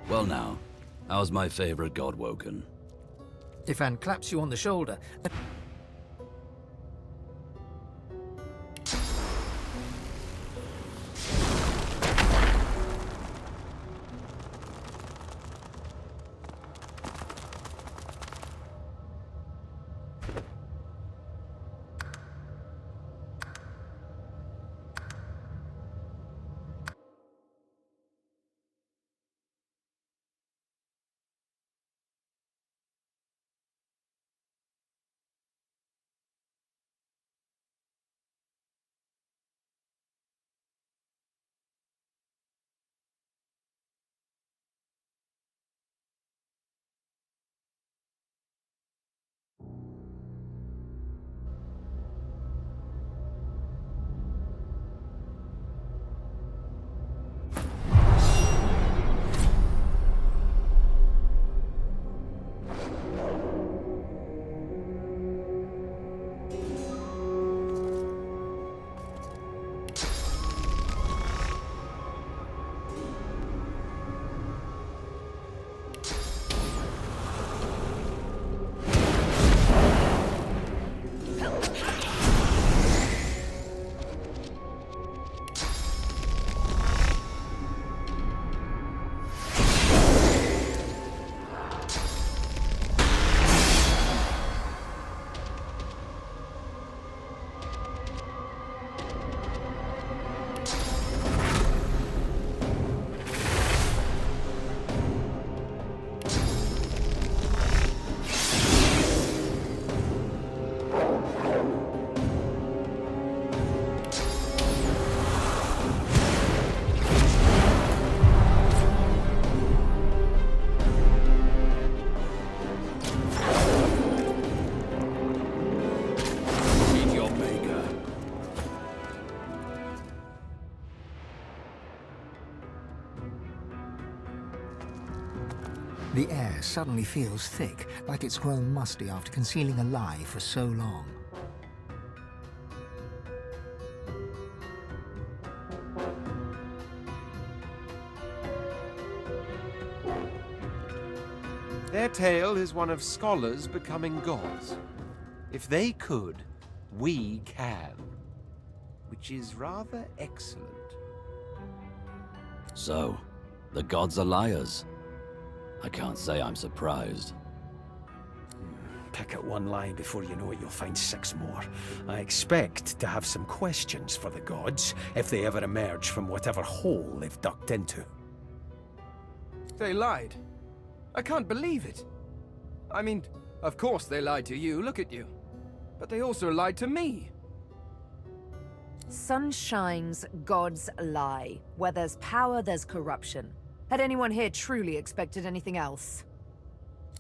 Well now, how's my favorite god woken? Defan claps you on the shoulder. The air suddenly feels thick, like it's grown musty after concealing a lie for so long. Their tale is one of scholars becoming gods. If they could, we can. which is rather excellent. So, the gods are liars. I can't say I'm surprised. Pick out one lie before you know it, you'll find 6 more. I expect to have some questions for the gods if they ever emerge from whatever hole they've ducked into. They lied. I can't believe it. I mean, of course they lied to you, look at you. But they also lied to me. Sun shines, gods lie. Where there's power, there's corruption. Had anyone here truly expected anything else?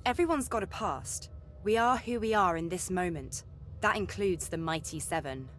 Everyone's got a past. We are who we are in this moment. That includes the Mighty Seven.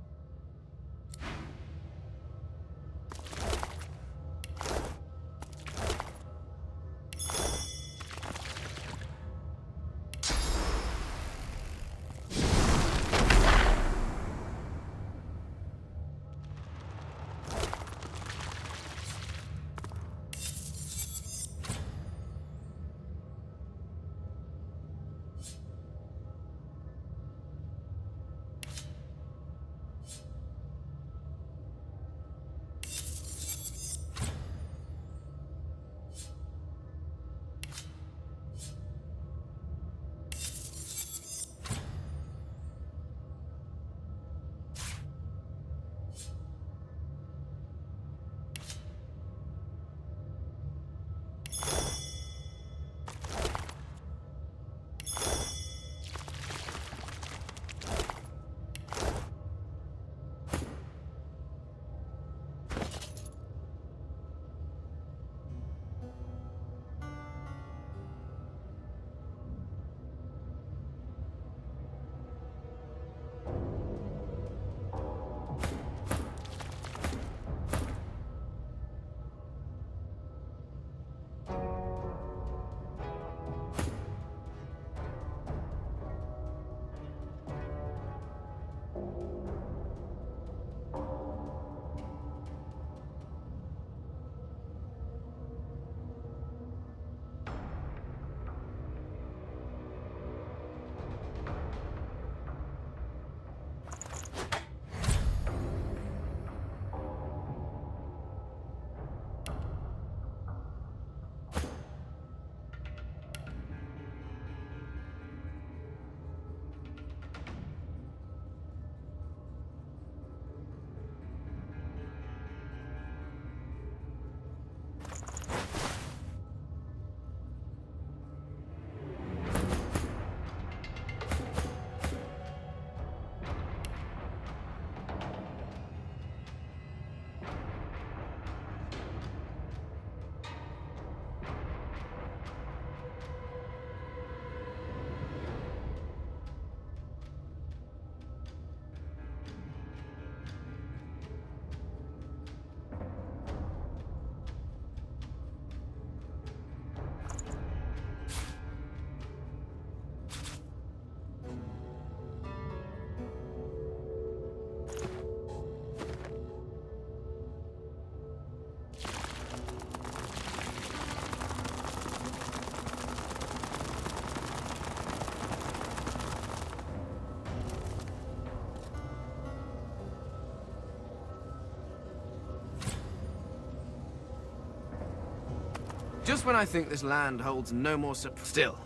Just when I think this land holds no more still.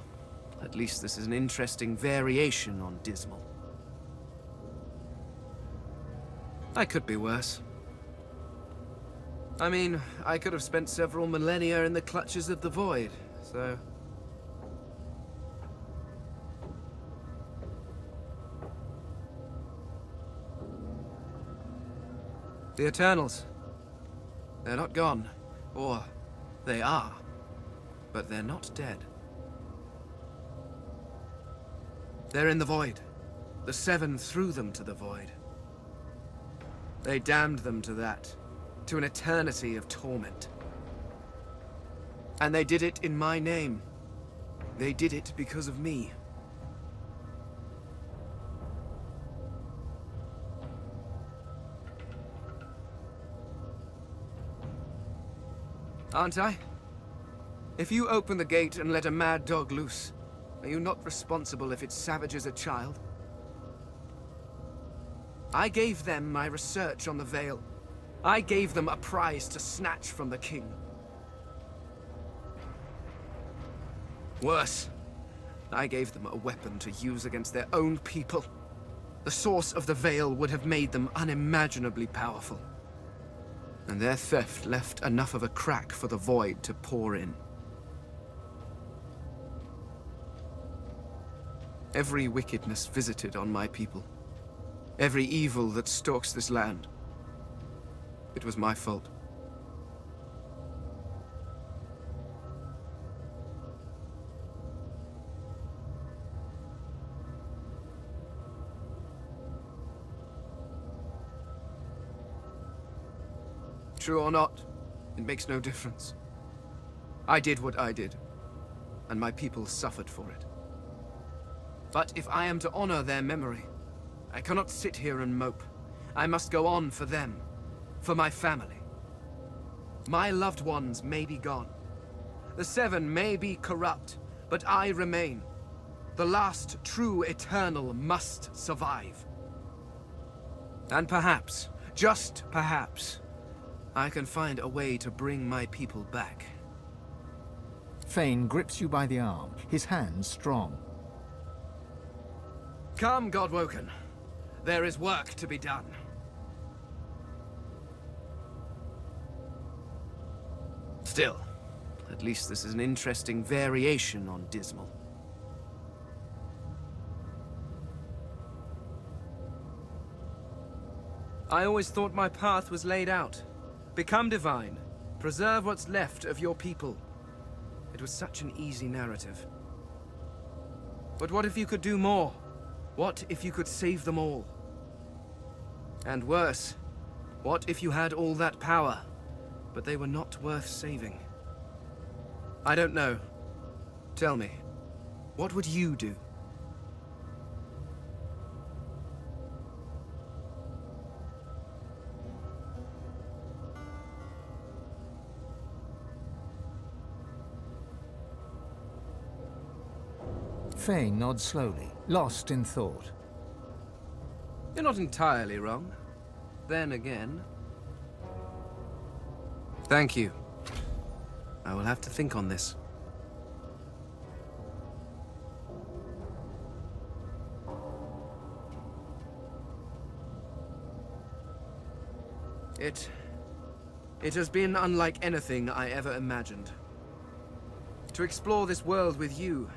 At least this is an interesting variation on dismal. I could be worse. I mean, I could have spent several millennia in the clutches of the void, so... The Eternals. They're not gone. Or, they are. But they're not dead. They're in the void. The Seven threw them to the void. They damned them to that. To an eternity of torment. And they did it in my name. They did it because of me. Aren't I? If you open the gate and let a mad dog loose, are you not responsible if it savages a child? I gave them my research on the Veil. I gave them a prize to snatch from the king. Worse, I gave them a weapon to use against their own people. The source of the Veil would have made them unimaginably powerful. And their theft left enough of a crack for the Void to pour in. Every wickedness visited on my people. Every evil that stalks this land. It was my fault. True or not, it makes no difference. I did what I did, and my people suffered for it. But if I am to honor their memory, I cannot sit here and mope. I must go on for them, for my family. My loved ones may be gone. The Seven may be corrupt, but I remain. The last true eternal must survive. And perhaps, just perhaps, I can find a way to bring my people back. Fane grips you by the arm, his hands strong. Come, Godwoken. There is work to be done. Still, at least this is an interesting variation on Dismal. I always thought my path was laid out. Become divine. Preserve what's left of your people. It was such an easy narrative. But what if you could do more? What if you could save them all? And worse, what if you had all that power, but they were not worth saving? I don't know. Tell me, what would you do? Fane nods slowly, lost in thought. You're not entirely wrong. Then again... Thank you. I will have to think on this. It has been unlike anything I ever imagined. To explore this world with you,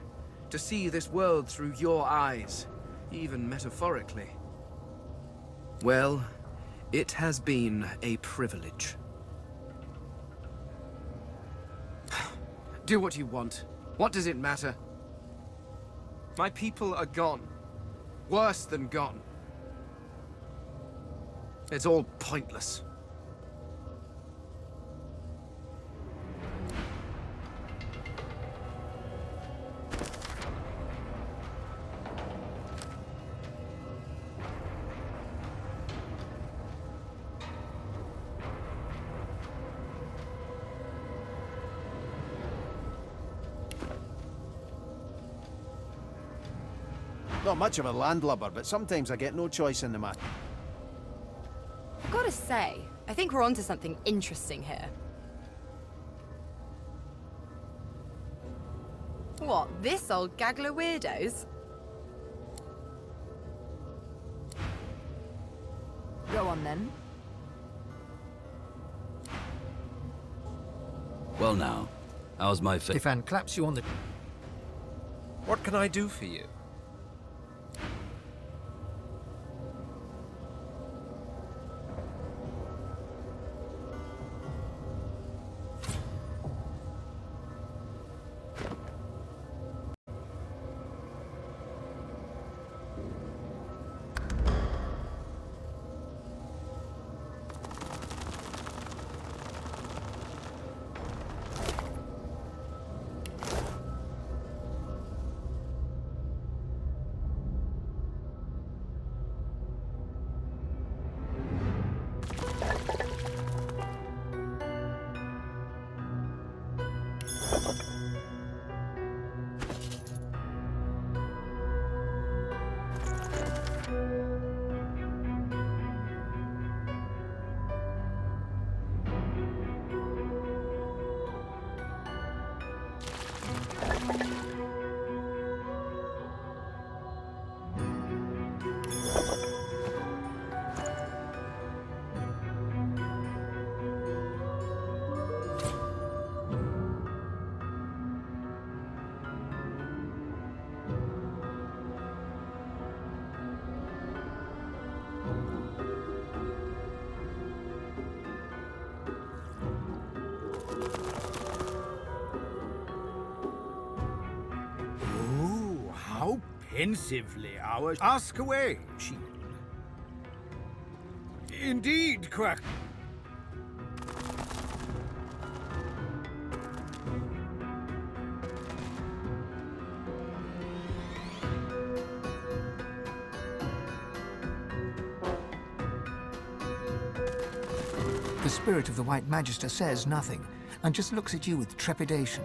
to see this world through your eyes, even metaphorically. Well, it has been a privilege. Do what you want. What does it matter? My people are gone. Worse than gone. It's all pointless. Not much of a landlubber, but sometimes I get no choice in the matter. Gotta say, I think we're onto something interesting here. What, this old gaggle of weirdos? Go on then. Well now, how's my face? Stefan claps you on the... What can I do for you? Pensively ours. Ask away, shield. Indeed, Quack. The spirit of the White Magister says nothing, and just looks at you with trepidation.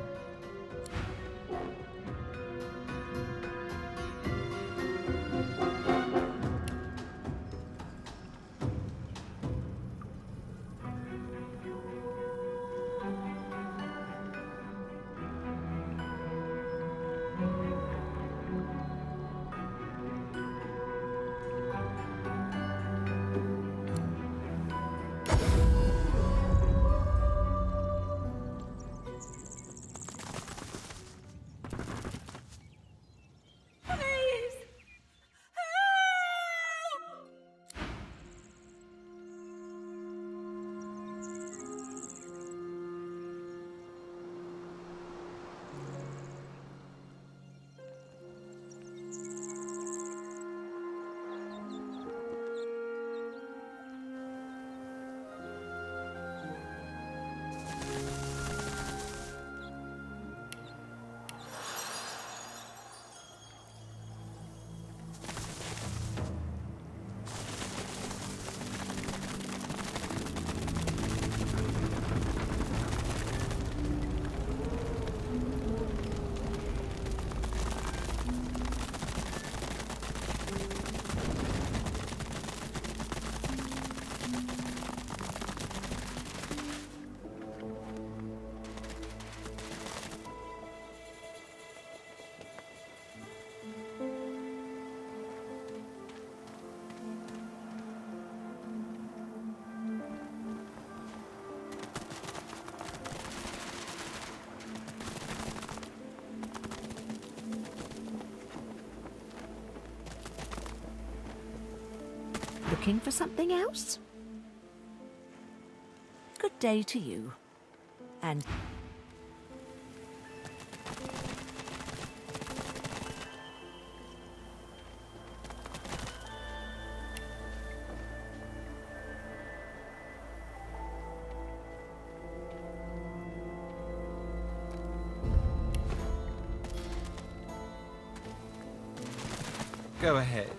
Looking for something else? Good day to you. And... Go ahead.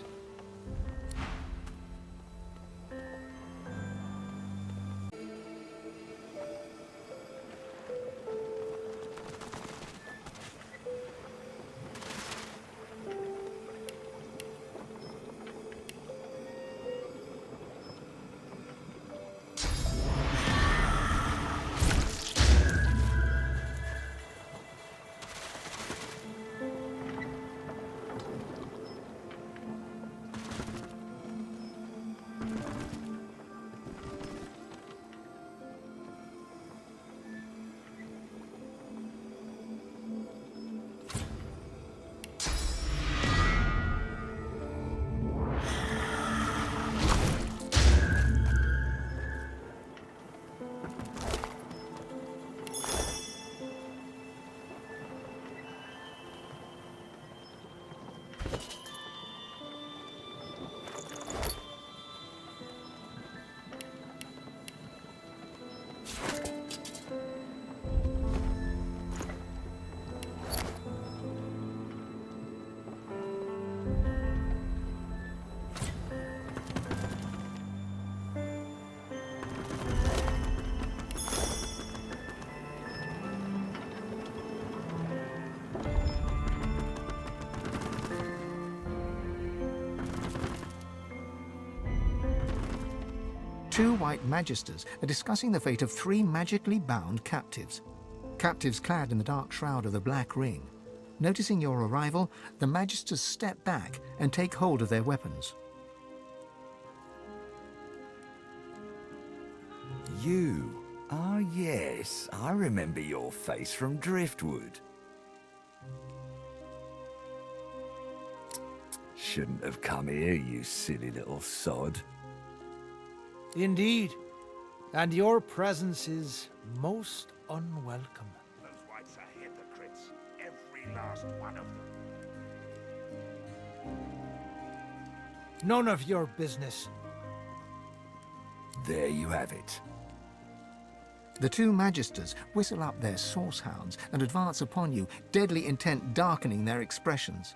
Two White Magisters are discussing the fate of 3 magically bound captives. Captives clad in the dark shroud of the Black Ring. Noticing your arrival, the Magisters step back and take hold of their weapons. You? Ah, yes. I remember your face from Driftwood. Shouldn't have come here, you silly little sod. Indeed. And your presence is most unwelcome. Those whites are hypocrites. Every last one of them. None of your business. There you have it. The two Magisters whistle up their source hounds and advance upon you, deadly intent darkening their expressions.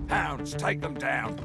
Hounds, take them down.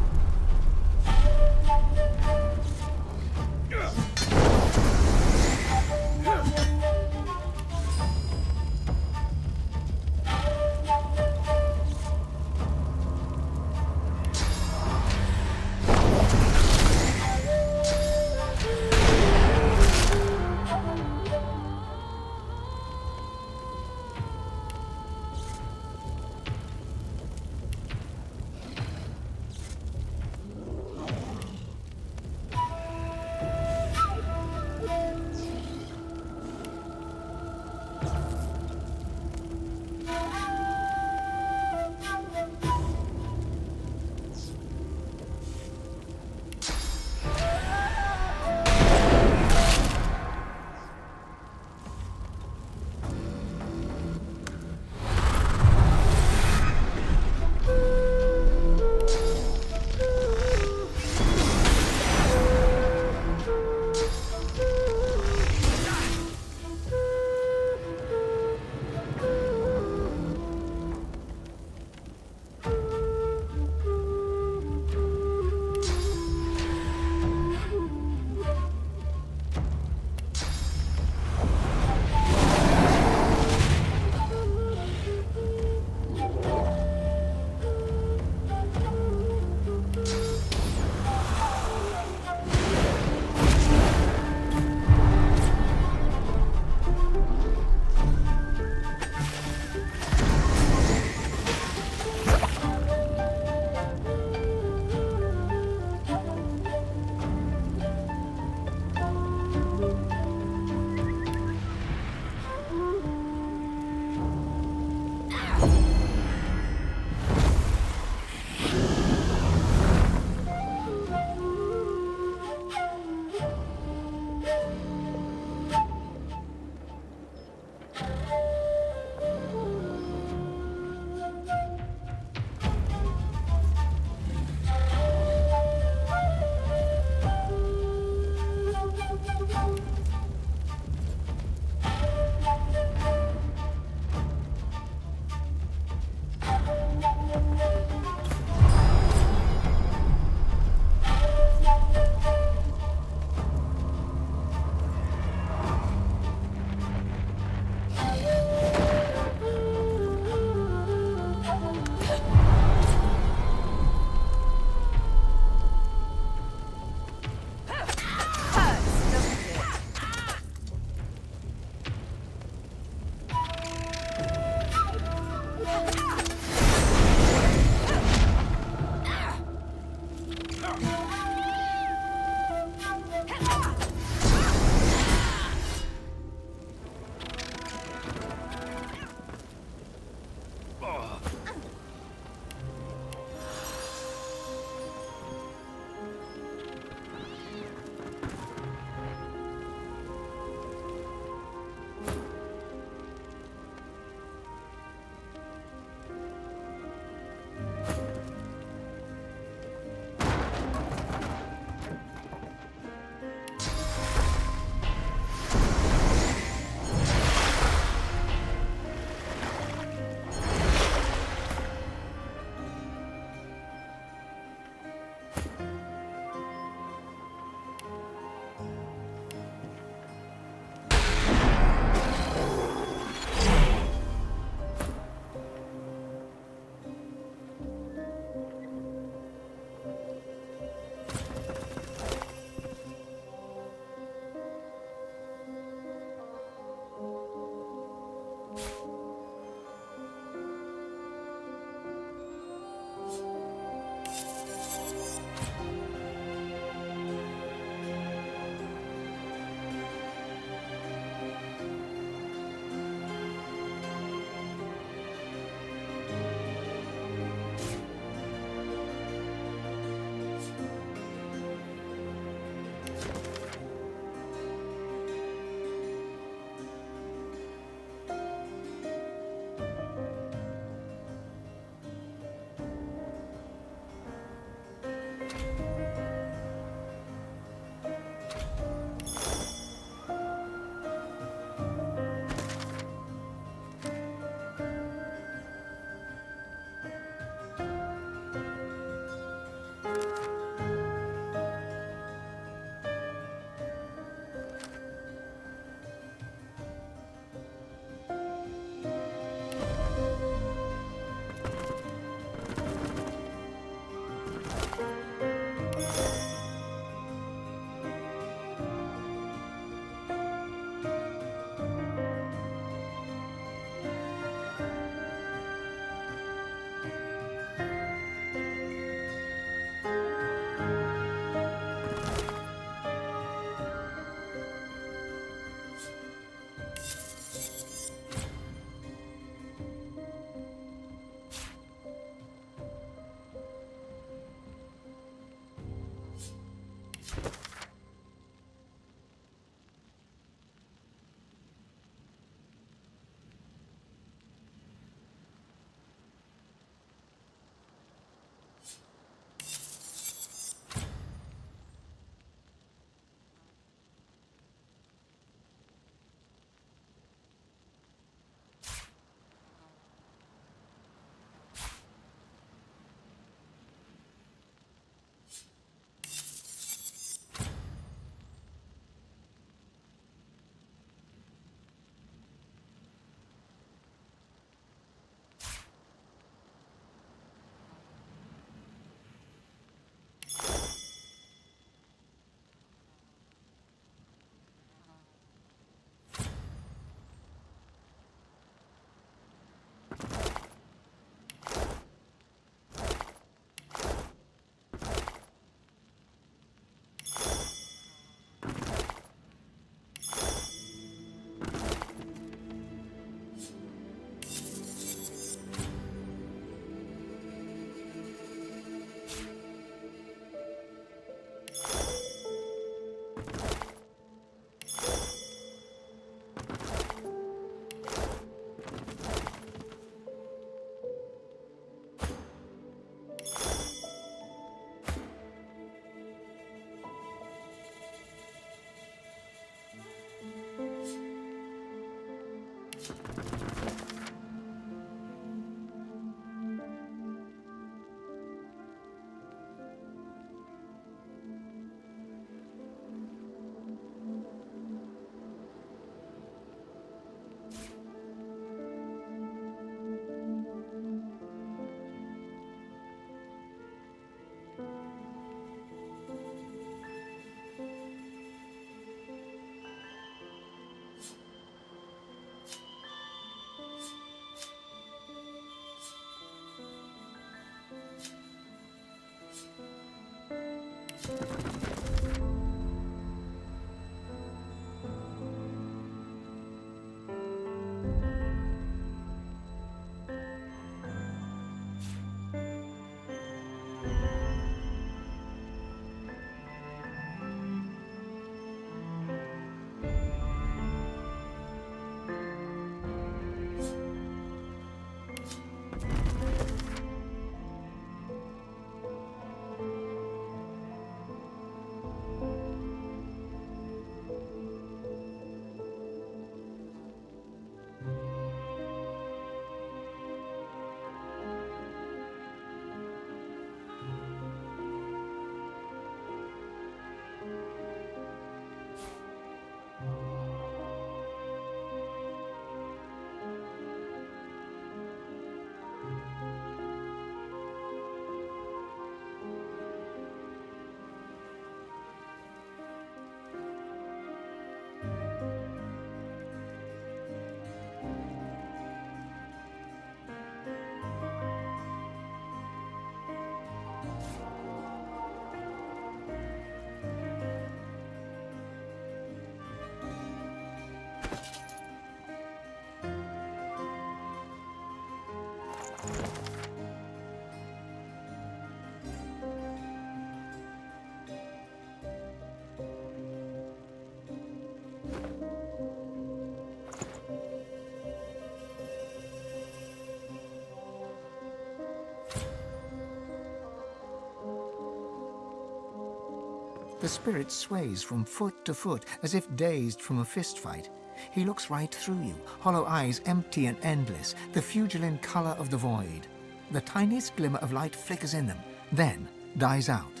The spirit sways from foot to foot, as if dazed from a fistfight. He looks right through you, hollow eyes empty and endless, the fugilant color of the void. The tiniest glimmer of light flickers in them, then dies out.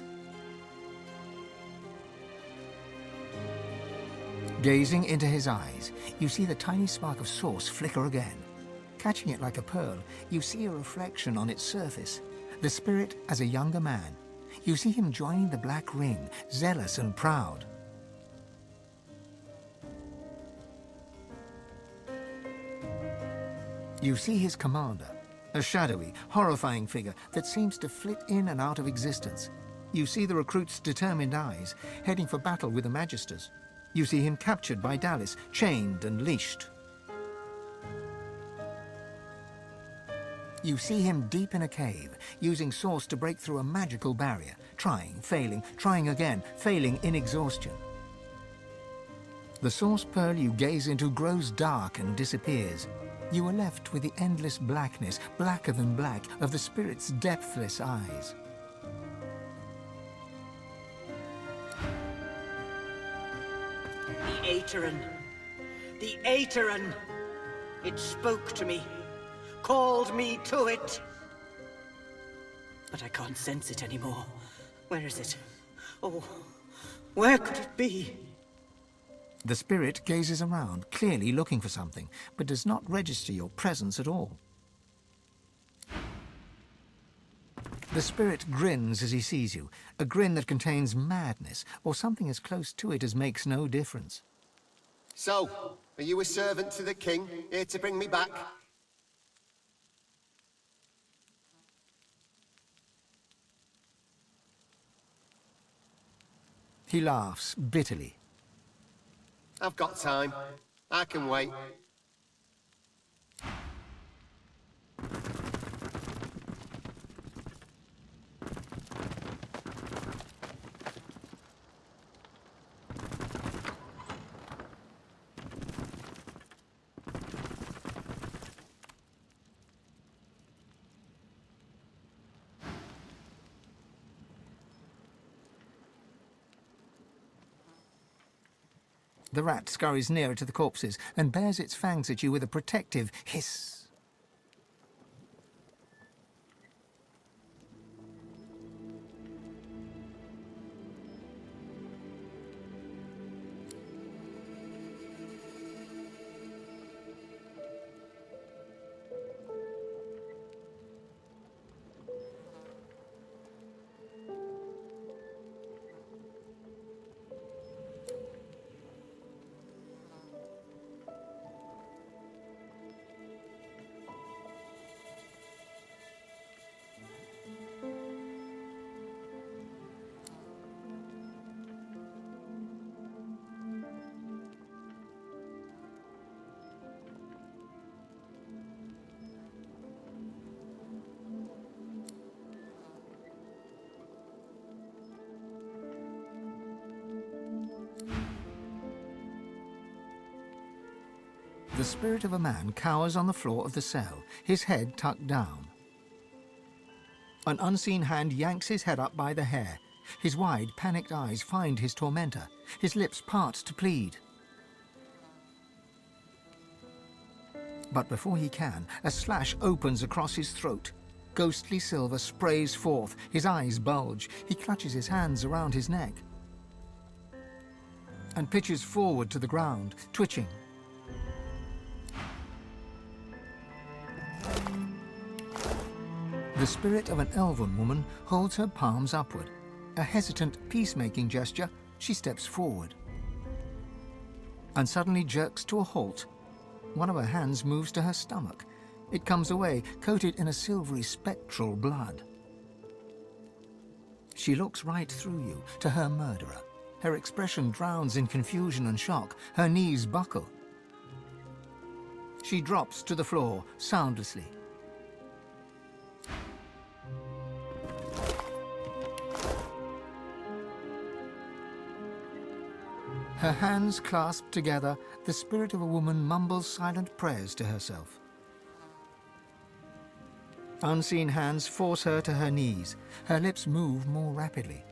Gazing into his eyes, you see the tiny spark of source flicker again. Catching it like a pearl, you see a reflection on its surface. The spirit as a younger man. You see him joining the Black Ring, zealous and proud. You see his commander, a shadowy, horrifying figure that seems to flit in and out of existence. You see the recruit's determined eyes, heading for battle with the Magisters. You see him captured by Dallis, chained and leashed. You see him deep in a cave, using source to break through a magical barrier, trying, failing, trying again, failing in exhaustion. The source pearl you gaze into grows dark and disappears. You are left with the endless blackness, blacker than black, of the spirit's depthless eyes. The Aeterin. The Aeterin! It spoke to me. Called me to it. But I can't sense it anymore. Where is it? Oh, where could it be? The spirit gazes around, clearly looking for something, but does not register your presence at all. The spirit grins as he sees you, a grin that contains madness, or something as close to it as makes no difference. So, are you a servant to the king, here to bring me back? He laughs bitterly. I've got time. I can wait. The rat scurries nearer to the corpses and bares its fangs at you with a protective hiss. The spirit of a man cowers on the floor of the cell, his head tucked down. An unseen hand yanks his head up by the hair. His wide, panicked eyes find his tormentor. His lips part to plead. But before he can, a slash opens across his throat. Ghostly silver sprays forth. His eyes bulge. He clutches his hands around his neck and pitches forward to the ground, twitching. The spirit of an elven woman holds her palms upward. A hesitant, peacemaking gesture, she steps forward and suddenly jerks to a halt. One of her hands moves to her stomach. It comes away, coated in a silvery, spectral blood. She looks right through you, to her murderer. Her expression drowns in confusion and shock. Her knees buckle. She drops to the floor, soundlessly. Her hands clasped together, the spirit of a woman mumbles silent prayers to herself. Unseen hands force her to her knees. Her lips move more rapidly.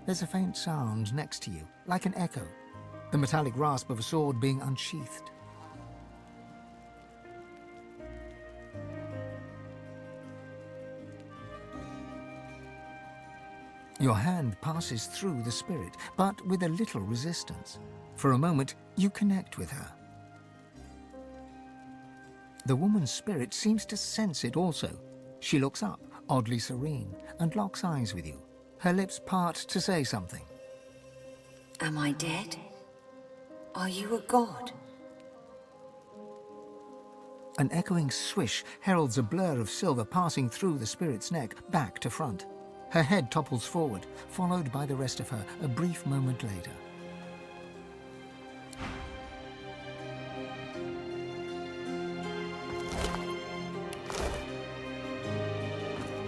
There's a faint sound next to you, like an echo, the metallic rasp of a sword being unsheathed. Your hand passes through the spirit, but with a little resistance. For a moment, you connect with her. The woman's spirit seems to sense it also. She looks up, oddly serene, and locks eyes with you. Her lips part to say something. Am I dead? Are you a god? An echoing swish heralds a blur of silver passing through the spirit's neck, back to front. Her head topples forward, followed by the rest of her a brief moment later.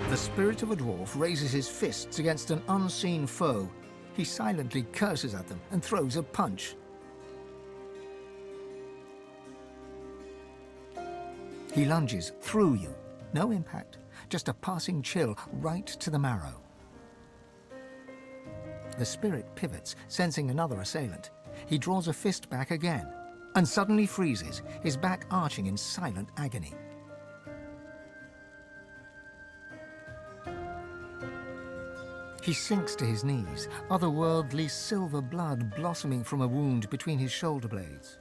The spirit of a dwarf raises his fists against an unseen foe. He silently curses at them and throws a punch. He lunges through you. No impact, just a passing chill right to the marrow. The spirit pivots, sensing another assailant. He draws a fist back again, and suddenly freezes, his back arching in silent agony. He sinks to his knees, otherworldly silver blood blossoming from a wound between his shoulder blades.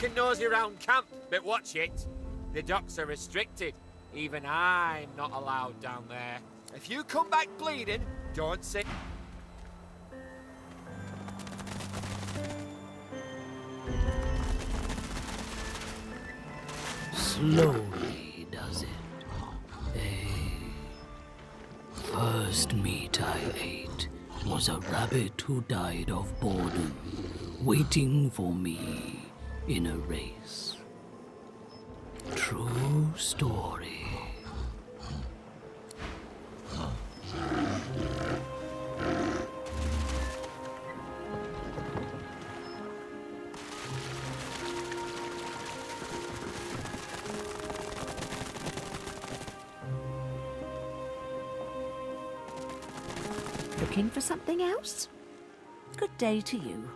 can nosy round camp, but watch it. The docks are restricted. Even I'm not allowed down there. If you come back bleeding, don't say... Slowly, does it? First meat I ate was a rabbit who died of boredom, waiting for me in a race. True story. Looking for something else? Good day to you.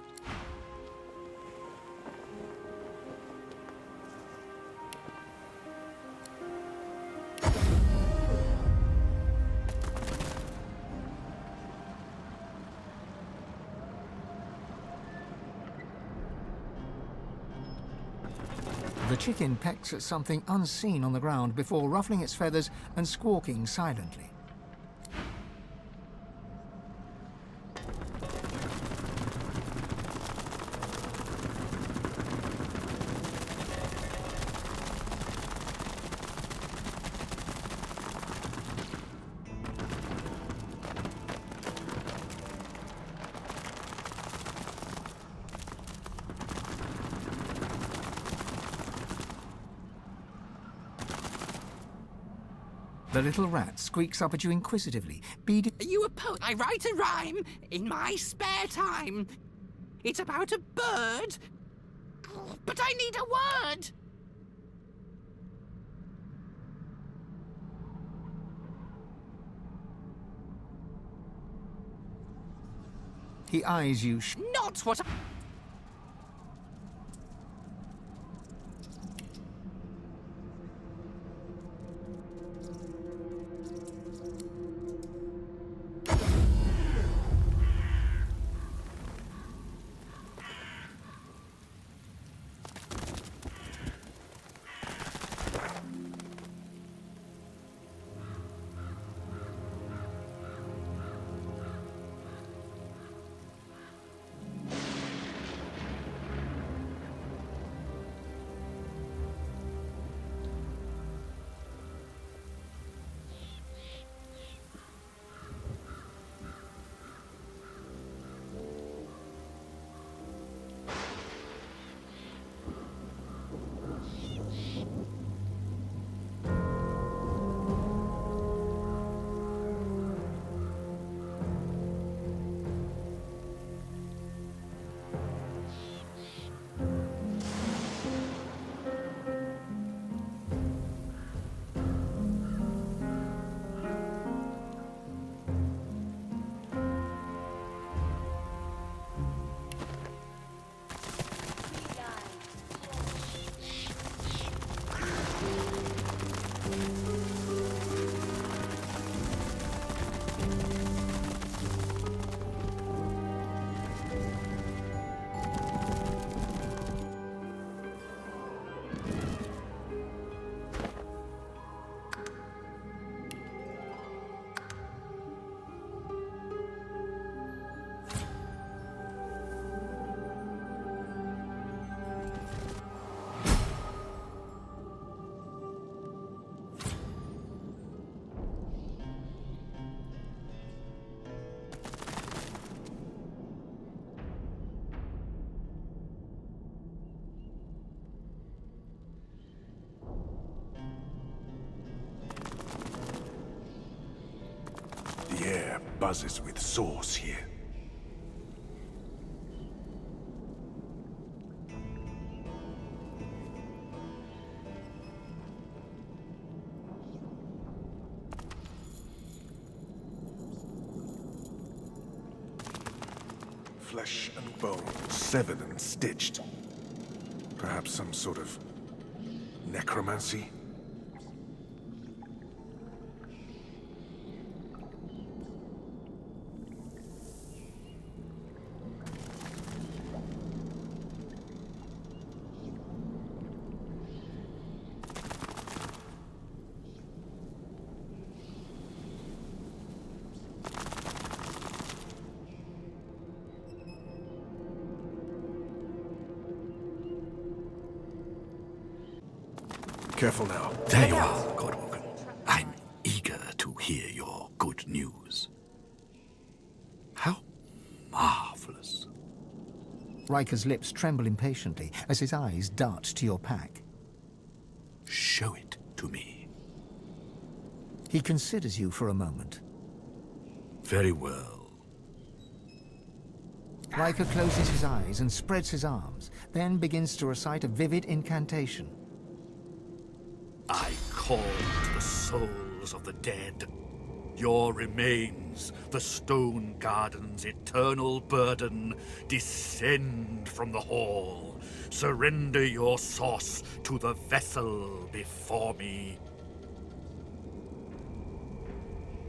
The chicken pecks at something unseen on the ground before ruffling its feathers and squawking silently. The little rat squeaks up at you inquisitively. Are you a poet? I write a rhyme in my spare time. It's about a bird, but I need a word. He eyes you. Not what I... The air buzzes with sauce here. Flesh and bone, severed and stitched. Perhaps some sort of necromancy? Careful now. There you are, Godwalker. I'm eager to hear your good news. How marvelous. Riker's lips tremble impatiently as his eyes dart to your pack. Show it to me. He considers you for a moment. Very well. Riker closes his eyes and spreads his arms, then begins to recite a vivid incantation. I call to the souls of the dead. Your remains, the stone garden's eternal burden, descend from the hall. Surrender your source to the vessel before me.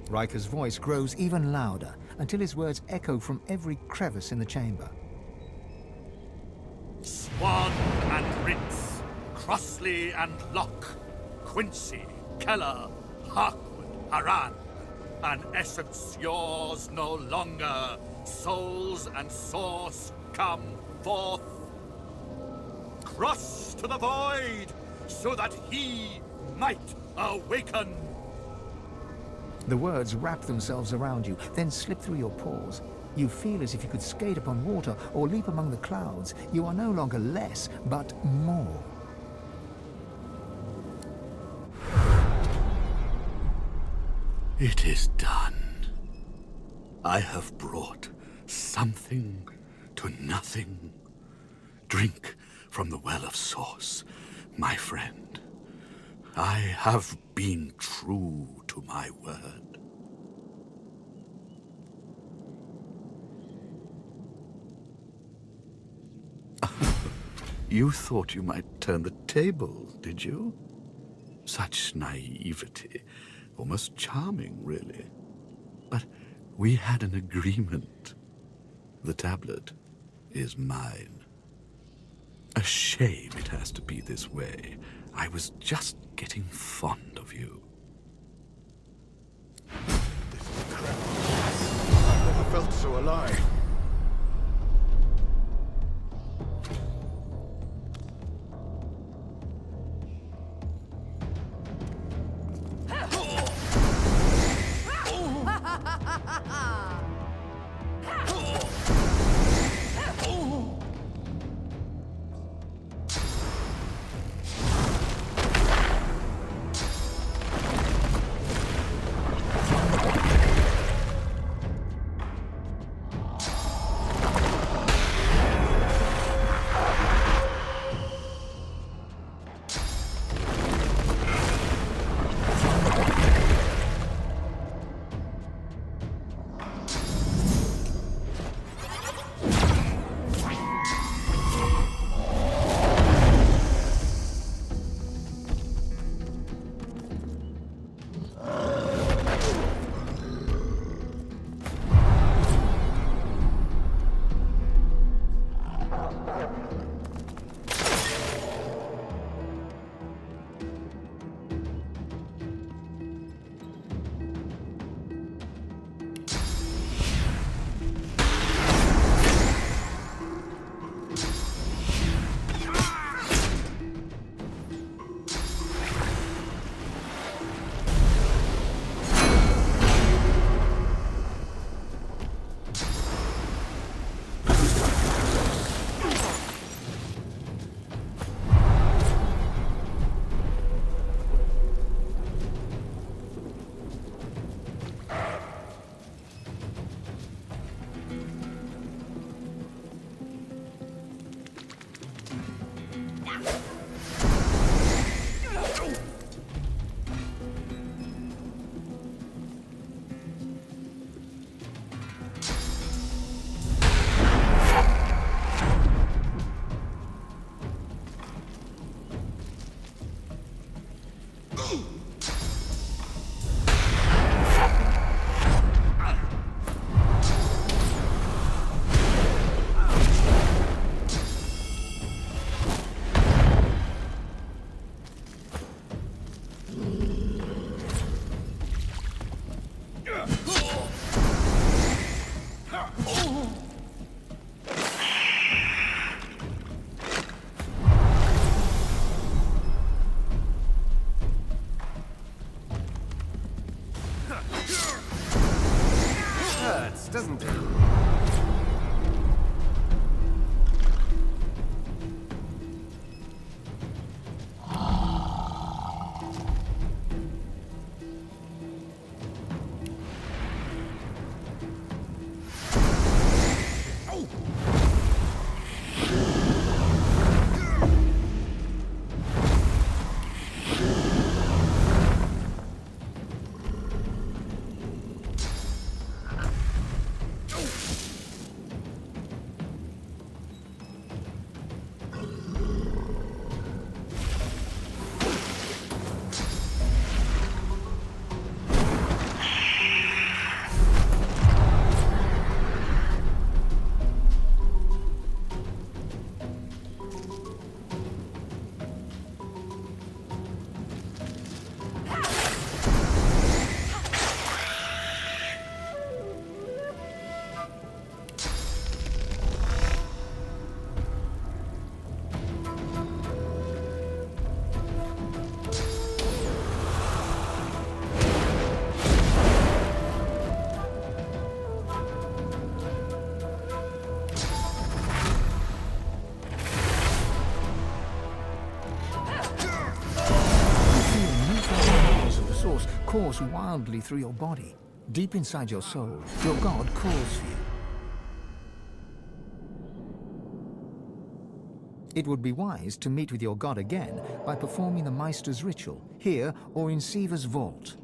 Riker's voice grows even louder until his words echo from every crevice in the chamber. Swan and Rince, Crossley and Locke, Quincy, Keller, Harkwood, Haran, an essence yours no longer. Souls and source come forth. Cross to the void, so that he might awaken. The words wrap themselves around you, then slip through your pores. You feel as if you could skate upon water or leap among the clouds. You are no longer less, but more. It is done. I have brought something to nothing. Drink from the well of source, my friend. I have been true to my word. You thought you might turn the tables, did you? Such naivety. Almost charming, really. But we had an agreement. The tablet is mine. A shame it has to be this way. I was just getting fond of you. I've never felt so alive. hurts, doesn't it? Course wildly through your body. Deep inside your soul, your god calls for you. It would be wise to meet with your god again by performing the Meister's ritual, here or in Siva's vault.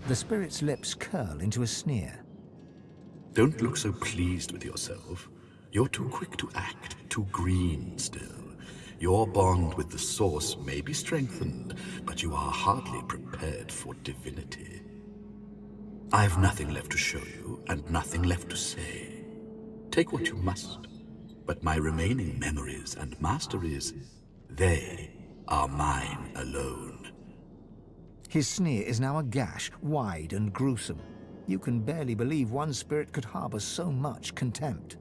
The spirit's lips curl into a sneer. Don't look so pleased with yourself. You're too quick to act, too green still. Your bond with the Source may be strengthened, but you are hardly prepared for divinity. I've nothing left to show you, and nothing left to say. Take what you must, but my remaining memories and masteries, they are mine alone. His sneer is now a gash, wide and gruesome. You can barely believe one spirit could harbor so much contempt.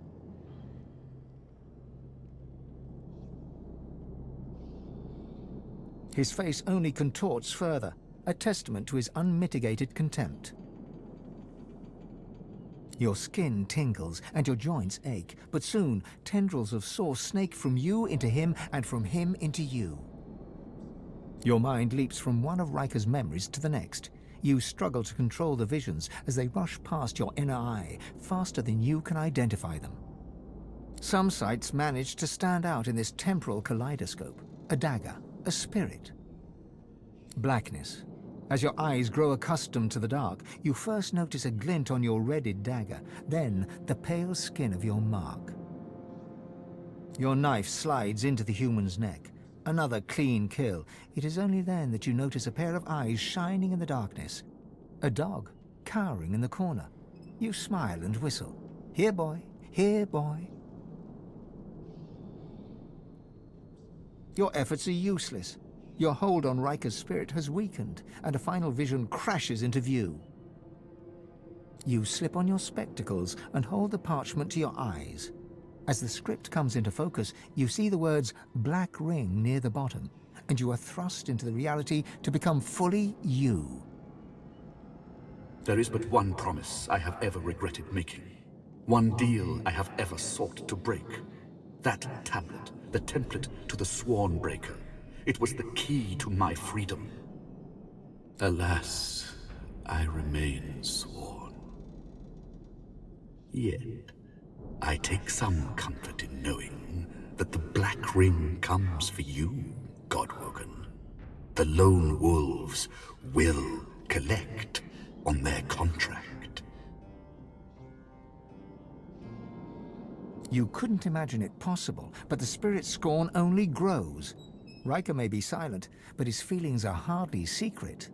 His face only contorts further, a testament to his unmitigated contempt. Your skin tingles and your joints ache, but soon tendrils of Source snake from you into him and from him into you. Your mind leaps from one of Riker's memories to the next. You struggle to control the visions as they rush past your inner eye, faster than you can identify them. Some sights manage to stand out in this temporal kaleidoscope. A dagger, a spirit. Blackness. As your eyes grow accustomed to the dark, you first notice a glint on your redded dagger, then the pale skin of your mark. Your knife slides into the human's neck. Another clean kill. It is only then that you notice a pair of eyes shining in the darkness. A dog, cowering in the corner. You smile and whistle. Here, boy. Here, boy. Your efforts are useless. Your hold on Riker's spirit has weakened, and a final vision crashes into view. You slip on your spectacles and hold the parchment to your eyes. As the script comes into focus, you see the words Black Ring near the bottom, and you are thrust into the reality to become fully you. There is but one promise I have ever regretted making. One deal I have ever sought to break. That tablet, the template to the Sworn Breaker. It was the key to my freedom. Alas, I remain sworn. Yet, I take some comfort in knowing that the Black Ring comes for you, Godwoken. The lone wolves will collect on their contract. You couldn't imagine it possible, but the spirit's scorn only grows. Riker may be silent, but his feelings are hardly secret.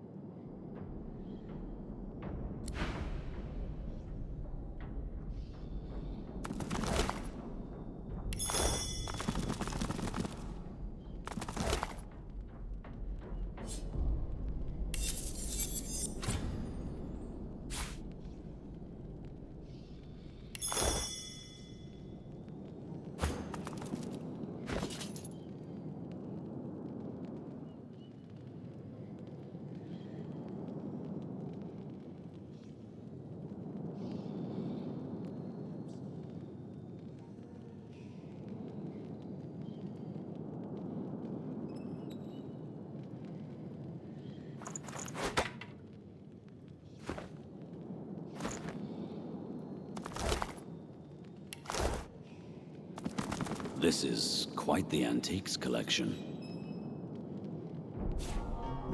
This is quite the antiques collection.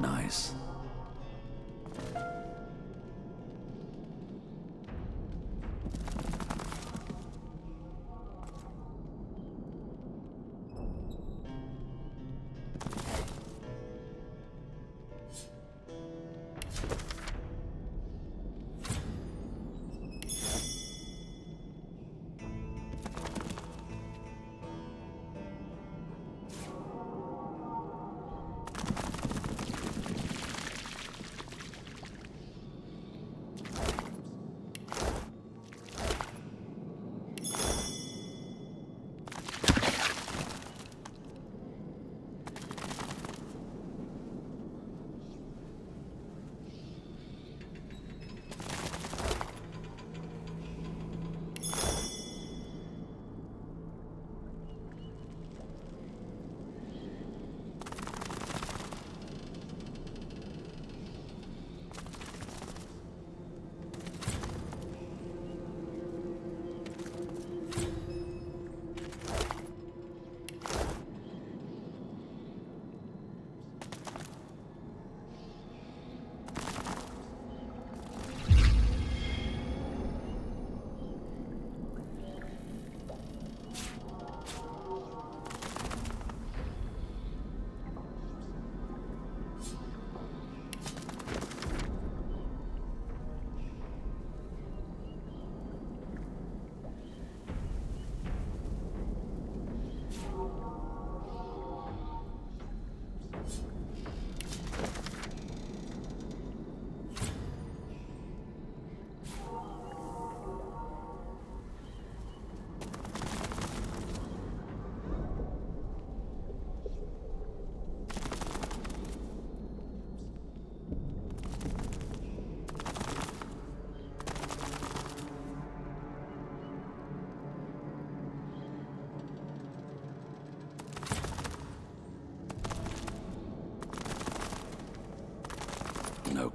Nice.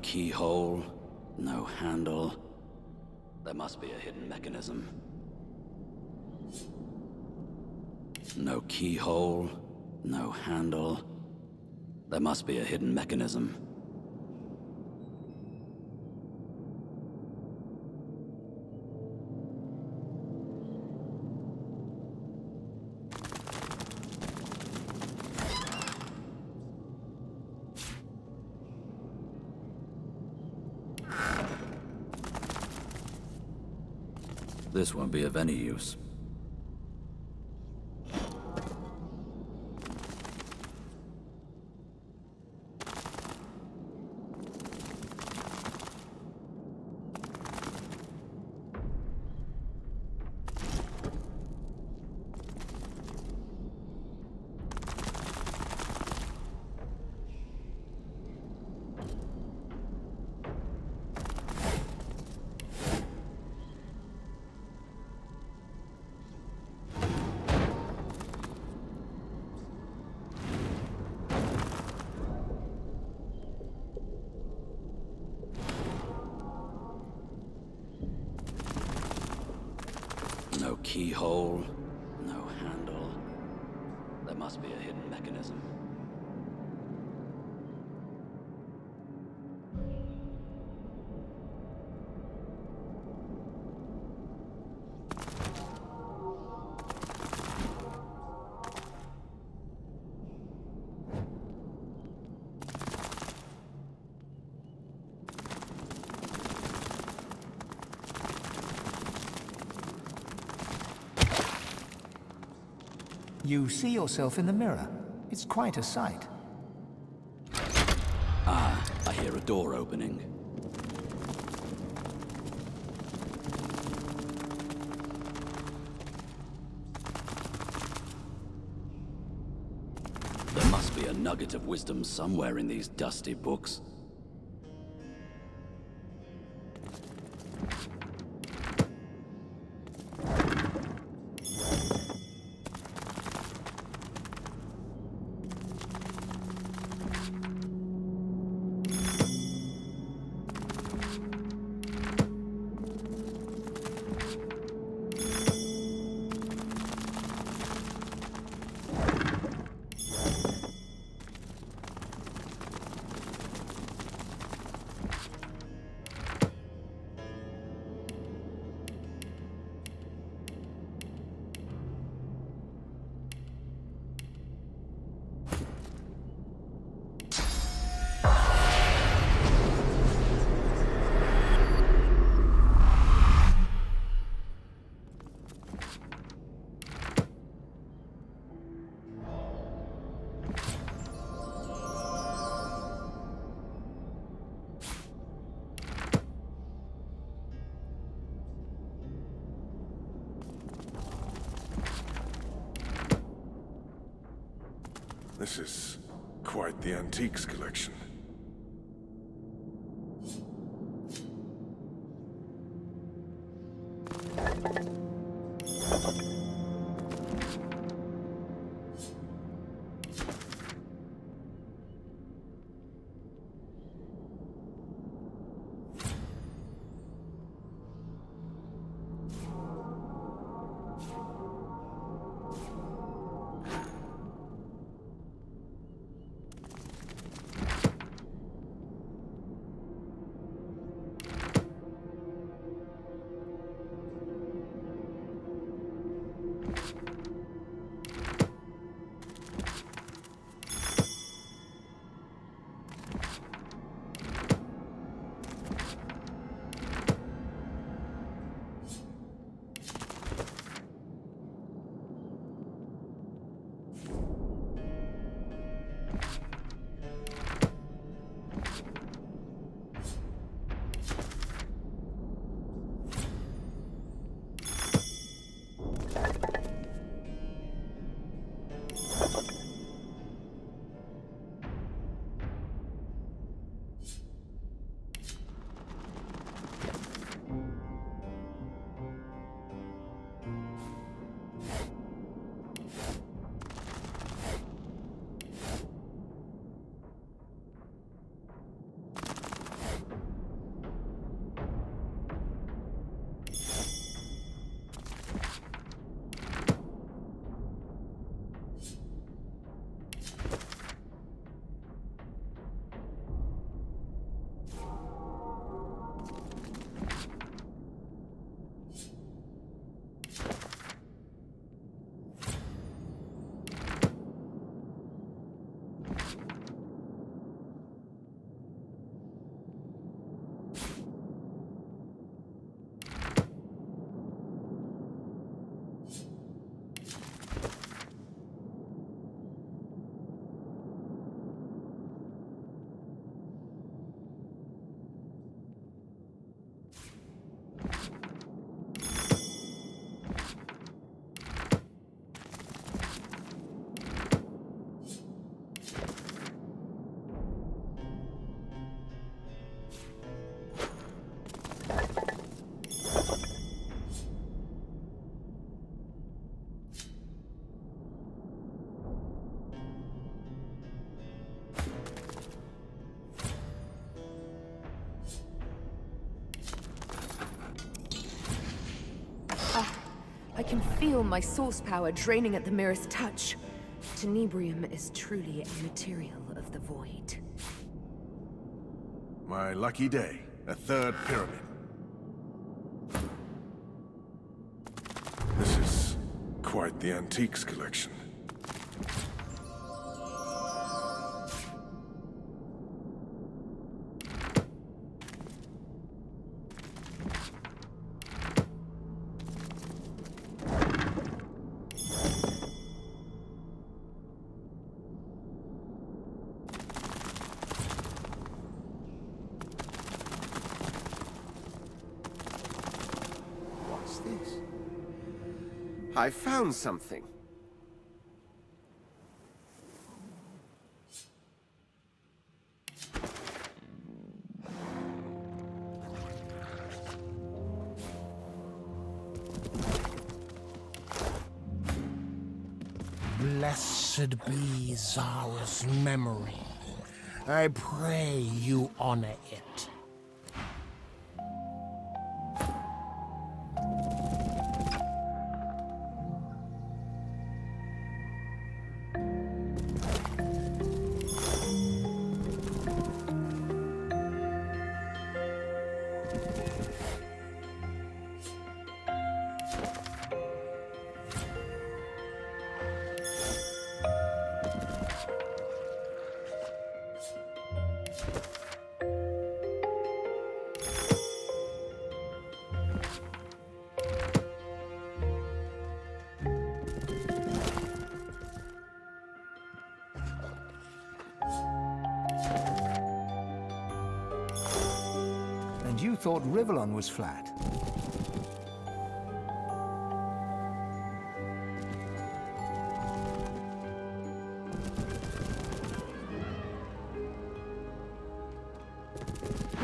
keyhole, no handle. There must be a hidden mechanism. No keyhole, no handle. There must be a hidden mechanism. This won't be of any use. No keyhole, no handle. There must be a hidden mechanism. You see yourself in the mirror. It's quite a sight. Ah, I hear a door opening. There must be a nugget of wisdom somewhere in these dusty books. This is quite the antiques collection. I can feel my source power draining at the merest touch. Tenebrium is truly a material of the void. My lucky day. A third pyramid. This is quite the antiques collection. I found something. Blessed be Zard's memory. I pray you honor it. And you thought Rivellon was flat.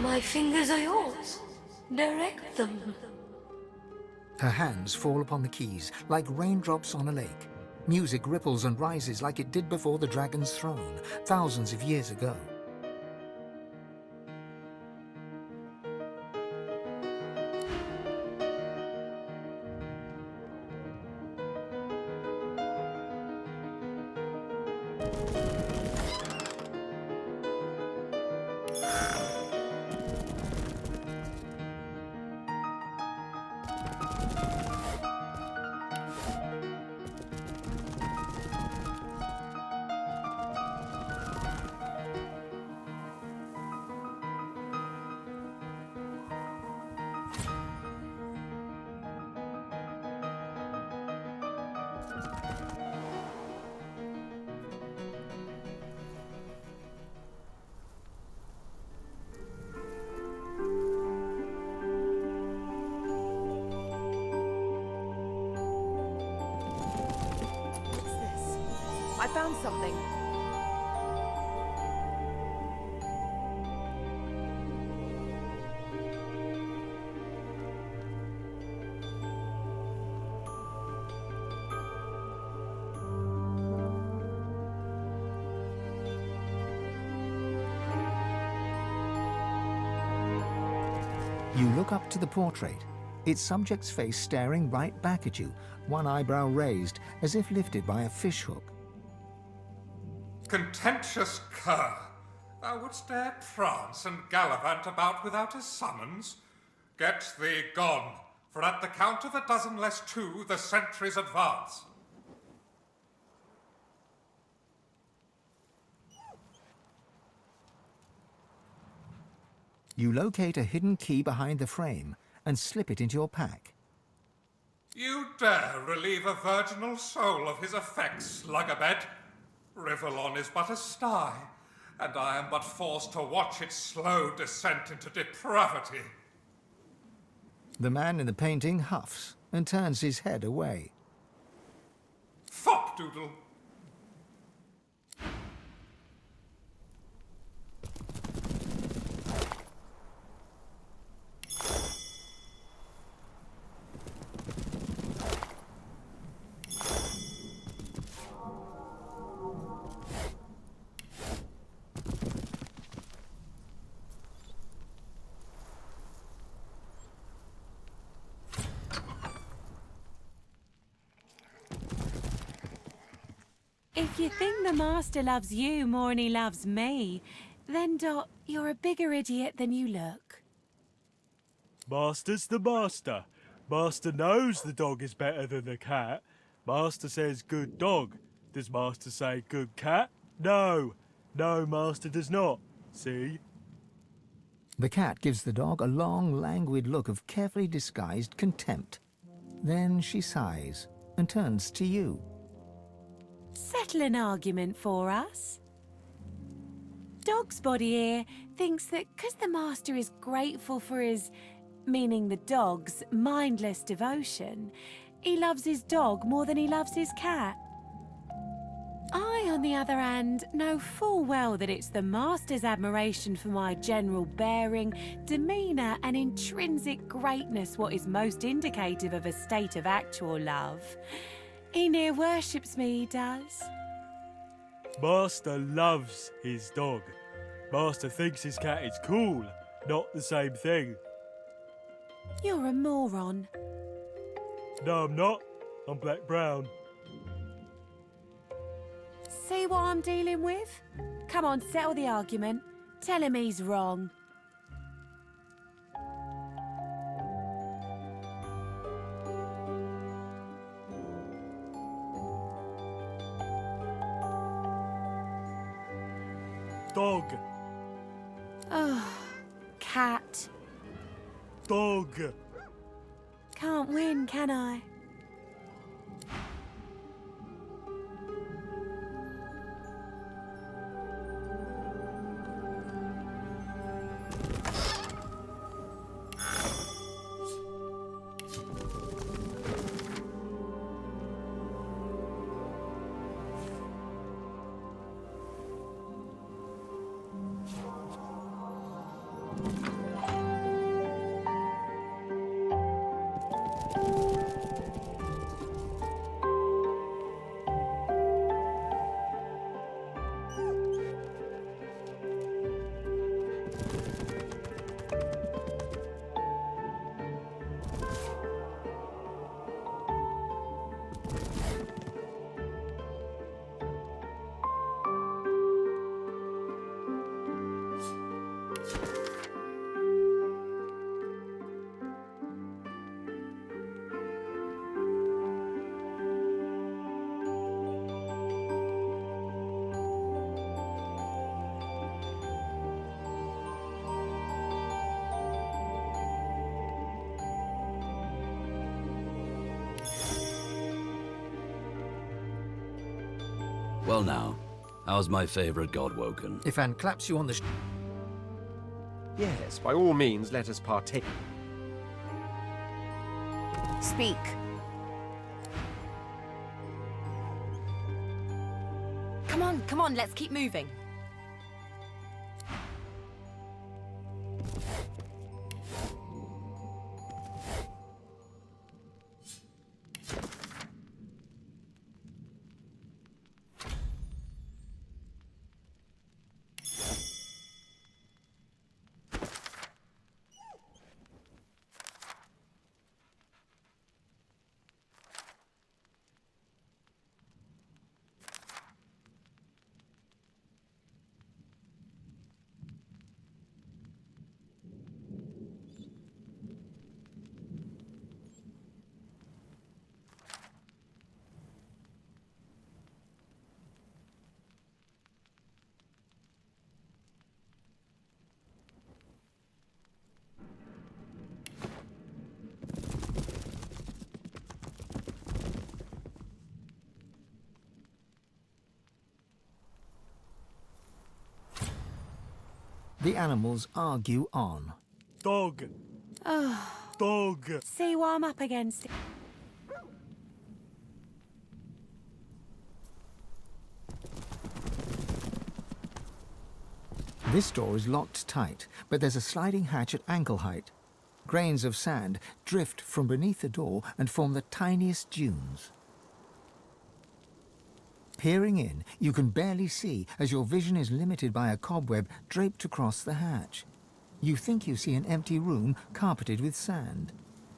My fingers are yours. Direct them. Her hands fall upon the keys like raindrops on a lake. Music ripples and rises like it did before the dragon's throne, thousands of years ago. I found something. You look up to the portrait, its subject's face staring right back at you, one eyebrow raised, as if lifted by a fishhook. Contentious cur! Thou wouldst dare prance and gallivant about without a summons? Get thee gone, for at the count of 12 less 2, the sentries advance. You locate a hidden key behind the frame and slip it into your pack. You dare relieve a virginal soul of his effects, Lugabed? Rivellon is but a sty, and I am but forced to watch its slow descent into depravity. The man in the painting huffs and turns his head away. Fopdoodle! If you think the Master loves you more than he loves me, then, Dot, you're a bigger idiot than you look. Master's the Master. Master knows the dog is better than the cat. Master says good dog. Does Master say good cat? No. No, Master does not. See? The cat gives the dog a long, languid look of carefully disguised contempt. Then she sighs and turns to you. Settle an argument for us. Dog's body here thinks that because the Master is grateful for his, meaning the dog's, mindless devotion, he loves his dog more than he loves his cat. I, on the other hand, know full well that it's the Master's admiration for my general bearing, demeanour and intrinsic greatness what is most indicative of a state of actual love. He near worships me, he does. Master loves his dog. Master thinks his cat is cool, not the same thing. You're a moron. No, I'm not. I'm black-brown. See what I'm dealing with? Come on, settle the argument. Tell him he's wrong. Dog. Oh, cat. Dog. Can't win, can I? Well now, how's my favourite god woken? Ifan claps you on the Yes, by all means, let us partake. Speak. Come on, let's keep moving. The animals argue on. Dog. Oh. Dog. See what I'm up against. This door is locked tight, but there's a sliding hatch at ankle height. Grains of sand drift from beneath the door and form the tiniest dunes. Peering in, you can barely see as your vision is limited by a cobweb draped across the hatch. You think you see an empty room carpeted with sand.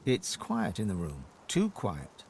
It's quiet in the room, too quiet.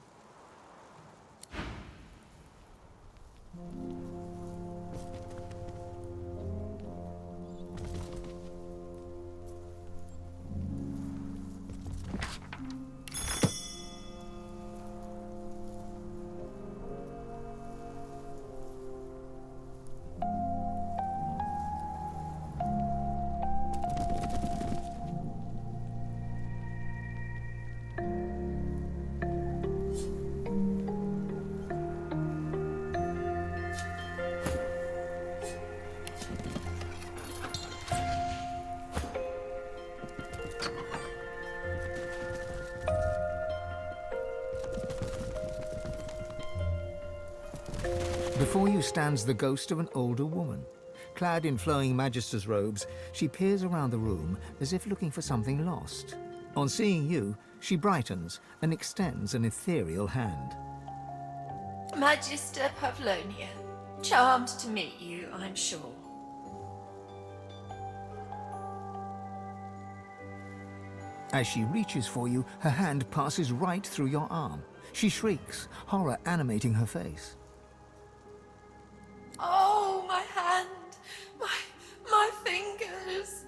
Before you stands the ghost of an older woman. Clad in flowing Magister's robes, she peers around the room as if looking for something lost. On seeing you, she brightens and extends an ethereal hand. Magister Pavlonia. Charmed to meet you, I'm sure. As she reaches for you, her hand passes right through your arm. She shrieks, horror animating her face. Oh, my hand! My fingers!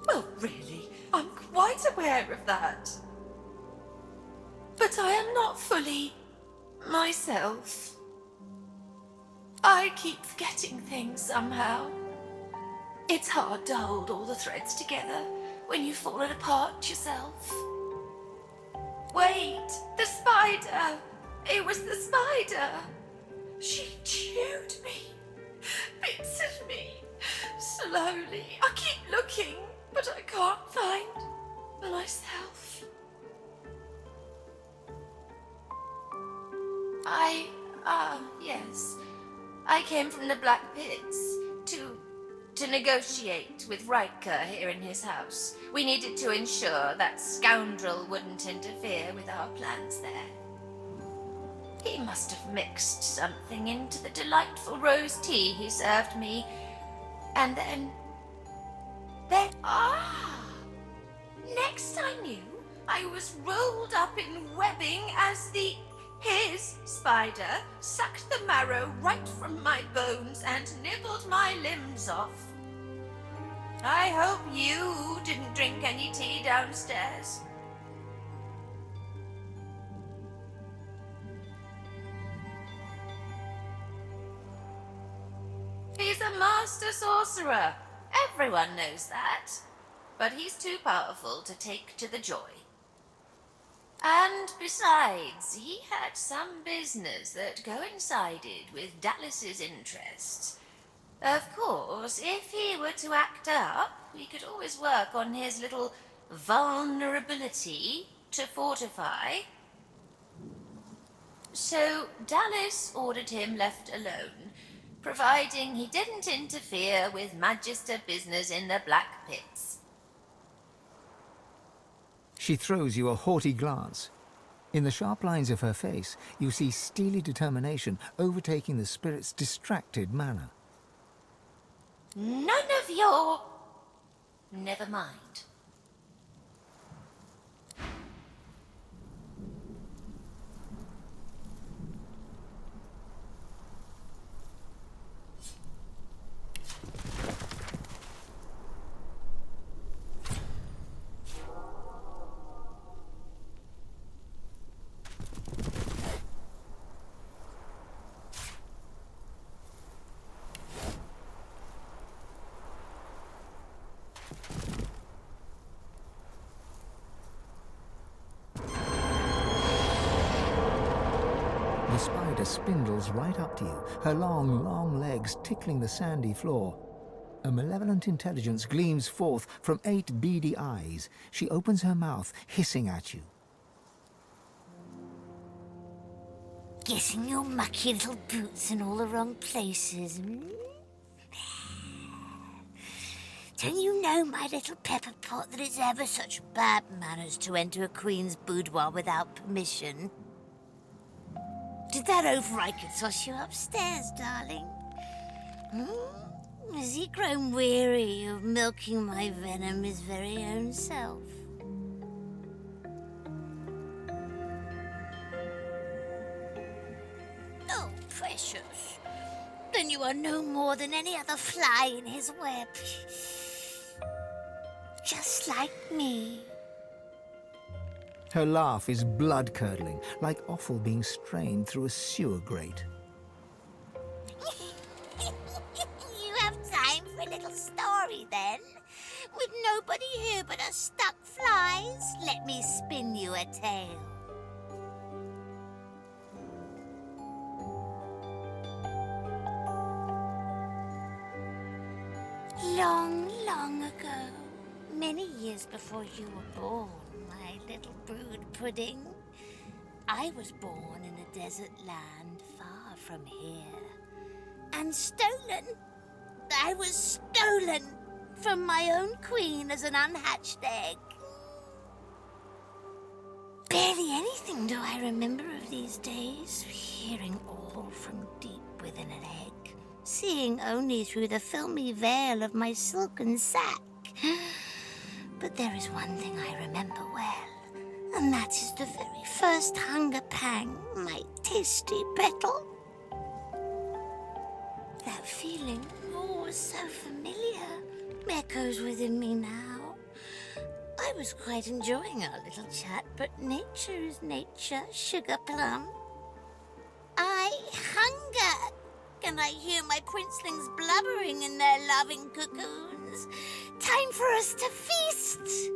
Well, really, I'm quite aware of that. But I am not fully myself. I keep forgetting things somehow. It's hard to hold all the threads together when you've fallen apart yourself. Wait, the spider! It was the spider! She chewed me. Bits of me. Slowly. I keep looking, but I can't find myself. Yes. I came from the Black Pits to negotiate with Riker here in his house. We needed to ensure that scoundrel wouldn't interfere with our plans there. He must have mixed something into the delightful rose tea he served me. And then... Next I knew, I was rolled up in webbing as his spider sucked the marrow right from my bones and nibbled my limbs off. I hope you didn't drink any tea downstairs. He's a master sorcerer. Everyone knows that. But he's too powerful to take to the joy. And besides, he had some business that coincided with Dallas's interests. Of course, if he were to act up, we could always work on his little vulnerability to fortify. So Dallas ordered him left alone, providing he didn't interfere with Magister business in the Black Pits. She throws you a haughty glance. In the sharp lines of her face, you see steely determination overtaking the spirit's distracted manner. None of your... Never mind. The spider spindles right up to you, her long, long legs tickling the sandy floor. A malevolent intelligence gleams forth from 8 beady eyes. She opens her mouth, hissing at you. Getting your mucky little boots in all the wrong places. Don't you know, my little pepper pot, that it's ever such bad manners to enter a queen's boudoir without permission? Did that overriker toss you upstairs, darling? Has he grown weary of milking my venom his very own self? Oh, precious. Then you are no more than any other fly in his web. Just like me. Her laugh is blood-curdling, like offal being strained through a sewer grate. You have time for a little story, then? With nobody here but us stuck flies, let me spin you a tale. Long, long ago, Many years before you were born, my little brood pudding. I was born in a desert land far from here. And stolen. I was stolen from my own queen as an unhatched egg. Barely anything do I remember of these days, hearing all from deep within an egg, seeing only through the filmy veil of my silken sack. But there is one thing I remember well, and that is the very first hunger pang, my tasty petal. That feeling, oh, so familiar, echoes within me now. I was quite enjoying our little chat, but nature is nature, sugar plum. I hunger! And I hear my princelings blubbering in their loving cocoons. Time for us to feast!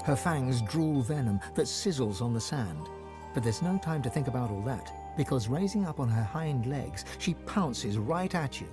Her fangs drool venom that sizzles on the sand. But there's no time to think about all that, because raising up on her hind legs, she pounces right at you.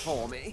For me.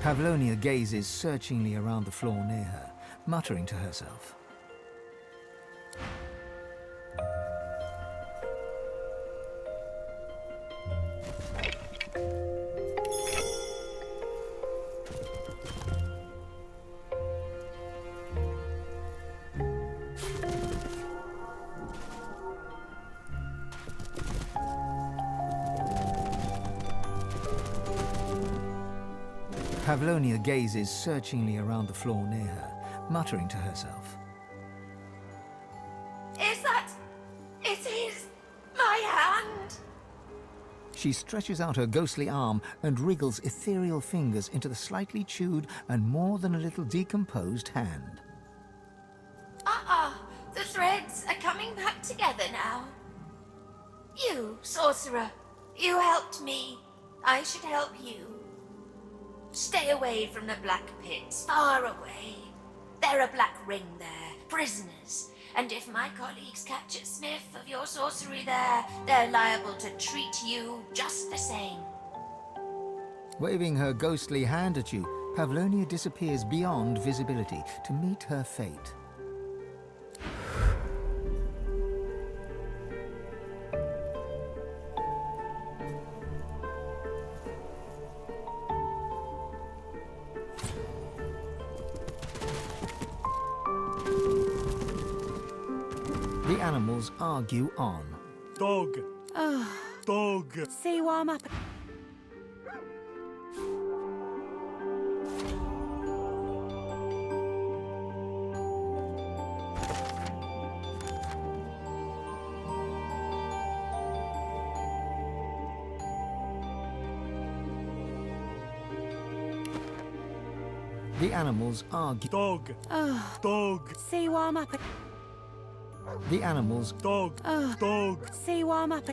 Pavlonia gazes searchingly around the floor near her, muttering to herself. Pavlonia gazes searchingly around the floor near her, muttering to herself. Is that... It is... my hand? She stretches out her ghostly arm and wriggles ethereal fingers into the slightly chewed and more than a little decomposed hand. The threads are coming back together now. You, sorcerer, you helped me. I should help you. Stay away from the black pits, far away. There are black ring there, prisoners. And if my colleagues catch a sniff of your sorcery there, they're liable to treat you just the same. Waving her ghostly hand at you, Pavlonia disappears beyond visibility to meet her fate. The animals argue on. Dog. Dog. See why I'm up. The animals argue. Dog. Dog. See why I'm up. The animals. Dog. Dog. See why I'm up.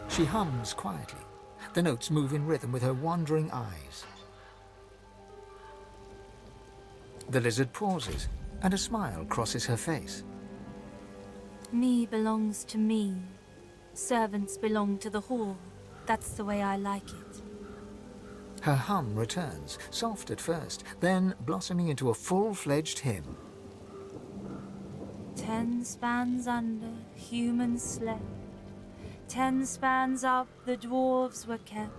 She hums quietly. The notes move in rhythm with her wandering eyes. The lizard pauses, and a smile crosses her face. Me belongs to me. Servants belong to the hall. That's the way I like it. Her hum returns, soft at first, then blossoming into a full-fledged hymn. 10 spans under, humans slept. 10 spans up, the dwarves were kept.